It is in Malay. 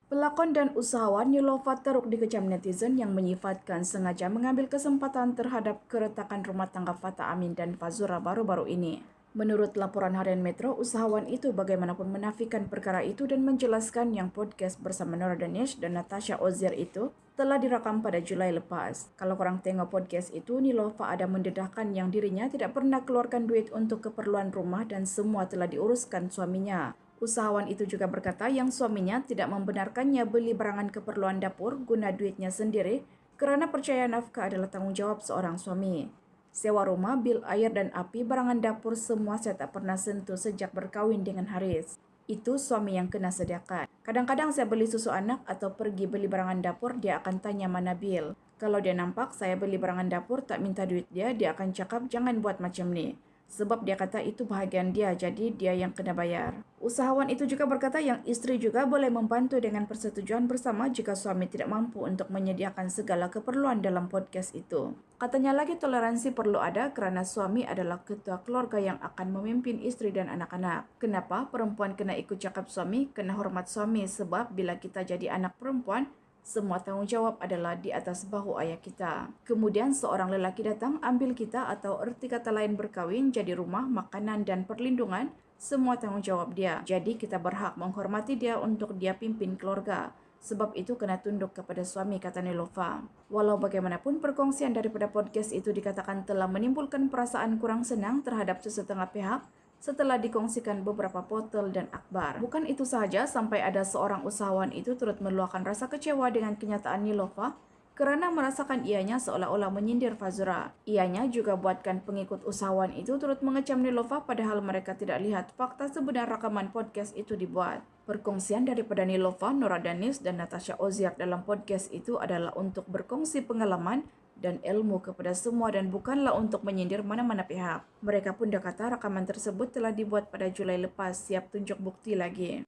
Pelakon dan usahawan Nilova teruk dikecam netizen yang menyifatkan sengaja mengambil kesempatan terhadap keretakan rumah tangga Fatah Amin dan Fazura baru-baru ini. Menurut laporan Harian Metro, usahawan itu bagaimanapun menafikan perkara itu dan menjelaskan yang podcast bersama Nora Danish dan Natasha Ozier itu telah direkam pada Julai lepas. Kalau korang tengok podcast itu, Nilova ada mendedahkan yang dirinya tidak pernah keluarkan duit untuk keperluan rumah dan semua telah diuruskan suaminya. Usahawan itu juga berkata yang suaminya tidak membenarkannya beli barangan keperluan dapur guna duitnya sendiri kerana percaya nafkah adalah tanggungjawab seorang suami. Sewa rumah, bil air dan api, barangan dapur semua saya tak pernah sentuh sejak berkahwin dengan Haris. Itu suami yang kena sediakan. Kadang-kadang saya beli susu anak atau pergi beli barangan dapur, dia akan tanya mana bil. Kalau dia nampak saya beli barangan dapur tak minta duit dia akan cakap jangan buat macam ni. Sebab dia kata itu bahagian dia, jadi dia yang kena bayar. Usahawan itu juga berkata yang isteri juga boleh membantu dengan persetujuan bersama jika suami tidak mampu untuk menyediakan segala keperluan dalam podcast itu. Katanya lagi toleransi perlu ada kerana suami adalah ketua keluarga yang akan memimpin isteri dan anak-anak. Kenapa perempuan kena ikut cakap suami? Kena hormat suami sebab bila kita jadi anak perempuan, semua tanggungjawab adalah di atas bahu ayah kita. Kemudian seorang lelaki datang ambil kita atau erti kata lain berkahwin jadi rumah, makanan dan perlindungan, semua tanggungjawab dia. Jadi kita berhak menghormati dia untuk dia pimpin keluarga. Sebab itu kena tunduk kepada suami, kata Nilova. Walau bagaimanapun perkongsian daripada podcast itu dikatakan telah menimbulkan perasaan kurang senang terhadap sesetengah pihak, setelah dikongsikan beberapa portal dan akhbar. Bukan itu sahaja, sampai ada seorang usahawan itu turut meluahkan rasa kecewa dengan kenyataan Nilova kerana merasakan ianya seolah-olah menyindir Fazura. Ianya juga buatkan pengikut usahawan itu turut mengecam Nilova padahal mereka tidak lihat fakta sebenar rakaman podcast itu dibuat. Perkongsian daripada Nilova, Nora Danish dan Natasha Ozier dalam podcast itu adalah untuk berkongsi pengalaman dan ilmu kepada semua dan bukanlah untuk menyindir mana-mana pihak. Mereka pun dah kata rakaman tersebut telah dibuat pada Julai lepas, siap tunjuk bukti lagi.